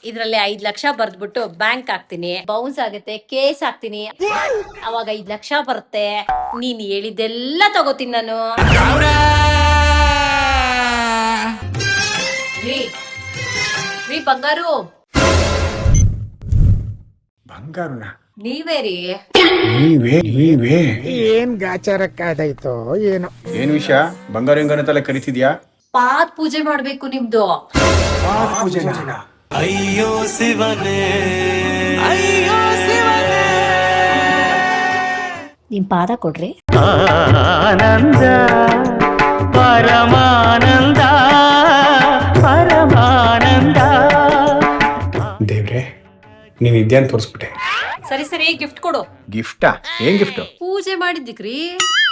ಇದ್ರಲ್ಲಿ 5 ಲಕ್ಷ ಬರ್ದ್ಬಿಟ್ಟು ಬ್ಯಾಂಕ್ ಹಾಕ್ತೀನಿ, ಬೌನ್ಸ್ ಆಗುತ್ತೆ, ಕೇಸ್ ಹಾಕ್ತೀನಿ, ಅವಾಗ 5 ಲಕ್ಷ ಬರುತ್ತೆ. ನೀನ್ ಹೇಳಿದ್ದೆಲ್ಲ ತಗೋತೀನಿ ನಾನು. ರೀ ಬಂಗಾರು, ಬಂಗಾರುನ ನೀವೇ ರೀ. ನೀವೇ ಏನ್ ಗಾಚಾರಕ್ಕಾದಾಯ್ತೋ ಏನೋ. ಏನ್ ವಿಷಯ? ಬಂಗಾರ ಹೆಂಗನತಲ್ಲ ಕರಿತಿದ್ಯಾ? ಪಾದ ಪೂಜೆ ಮಾಡ್ಬೇಕು ನಿಮ್ದು. ಅಯ್ಯೋ ಶಿವನೇ, ಅಯ್ಯೋ ಶಿವನೇ. ನಿಮ್ ಪಾದ ಕೊಡ್ರಿ. ಆನಂದ ಪರಮಾನಂದ ಪರಮಾನಂದ. ದೇವ್ರೆ, ನೀನ್ ಇದ್ಯಾ ಅಂತ ತೋರಿಸ್ಬಿಟ್ಟೆ. ಸರಿ ಗಿಫ್ಟ್ ಕೊಡು. ಗಿಫ್ಟಾ? ಏನ್ ಗಿಫ್ಟ್? ಪೂಜೆ ಮಾಡಿದ್ದಿಕ್ರಿ.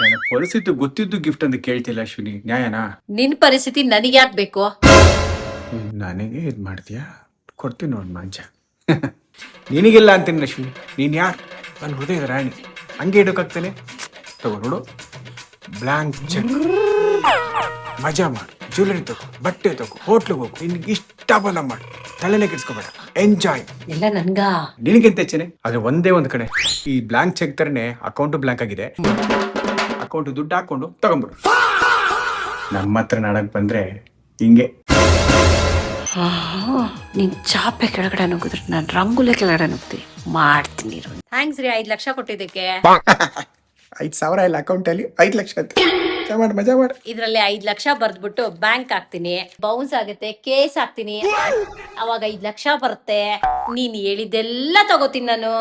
ನನ್ನ ಪರಿಸ್ಥಿತಿ ಗೊತ್ತಿದ್ದು ಗಿಫ್ಟ್ ಅಂತ ಕೇಳ್ತಿಲ್ಲ ಅಶ್ವಿನಿ, ನ್ಯಾಯನಾ? ನಿನ್ ಪರಿಸ್ಥಿತಿ ನನಗೆ ಯಾಕೆ ಬೇಕು? ನನಗೆ ಇದ್ ಮಾಡ್ತೀಯಾ? ಕೊಡ್ತೀನಿ ನೋಡ್ ಮಾಂಚ. ನಿನಗಿಲ್ಲ ಅಂತೀನಿ ಅಶ್ವಿನಿ. ನೀನ್ ಯಾರು? ನನ್ನ ಹೃದಯದ ರಾಣಿ, ಹಂಗೆ ಇಡೋಕಾಗ್ತಾನೆ. ತಗೋ ನೋಡು, ಬ್ಲಾಂಕ್ ಚೆಕ್. ಮಜಾ ಮಾಡು, ಜ್ಯುವೆಲರಿ ತಗೋ, ಬಟ್ಟೆ ತಗೋ, ಹೋಟ್ಲಿಗೆ ಹೋಗು, ನಿನ್ಗೆ ಇಷ್ಟ ಬಂದ ಮಾಡು, ತಲೆನೇ ಕೆಡ್ಸ್ಕೊಬೇಡ, ಎಂಜಾಯ್. ಎಲ್ಲ ನನ್ಗ. ನಿನಗೆಂತ ಹೆಚ್ಚನೆ? ಆದ್ರೆ ಒಂದೇ ಒಂದ್ ಕಡೆ ಈ ಬ್ಲಾಂಕ್ ಚೆಕ್ ತರನೇ ಅಕೌಂಟ್ ಬ್ಲಾಂಕ್ ಆಗಿದೆ. ಅಕೌಂಟ್ ದುಡ್ಡು ಹಾಕೊಂಡು ತಗೊಂಡ್ಬಿಡು. ನಮ್ಮ ಹತ್ರ ನಾಡಕ್ ಬಂದ್ರೆ ಹಿಂಗೆ. ನಿನ್ ಚಾಪೆ ಕೆಳಗಡೆ ನುಗ್ಗಿದ್ರೆ ನಾನು ರಂಗುಲೆ ಕೆಳಗಡೆ ನುಗ್ತೀನಿ. ಮಾಡ್ತೀನಿ. ಥ್ಯಾಂಕ್ಸ್ ರೀ 5 ಲಕ್ಷ ಕೊಟ್ಟಿದ್ದಕ್ಕೆ. 5,000 ಇಲ್ಲ ಅಕೌಂಟ್ ಅಲ್ಲಿ, 5 ಲಕ್ಷ ಅಂತ. ಮಜಾ ಮಾಡು. ಇದ್ರಲ್ಲಿ 5 ಲಕ್ಷ ಬರ್ದ್ಬಿಟ್ಟು ಬ್ಯಾಂಕ್ ಹಾಕ್ತೀನಿ, ಬೌನ್ಸ್ ಆಗುತ್ತೆ, ಕೇಸ್ ಹಾಕ್ತೀನಿ, ಅವಾಗ 5 ಲಕ್ಷ ಬರುತ್ತೆ. ನೀನ್ ಹೇಳಿದ್ದೆಲ್ಲ ತಗೋತೀನಿ ನಾನು.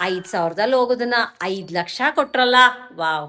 5,000ದಲ್ಲಿ ಹೋಗೋದನ್ನ 5 ಲಕ್ಷ ಕೊಟ್ರಲ್ಲ, ವಾವ್.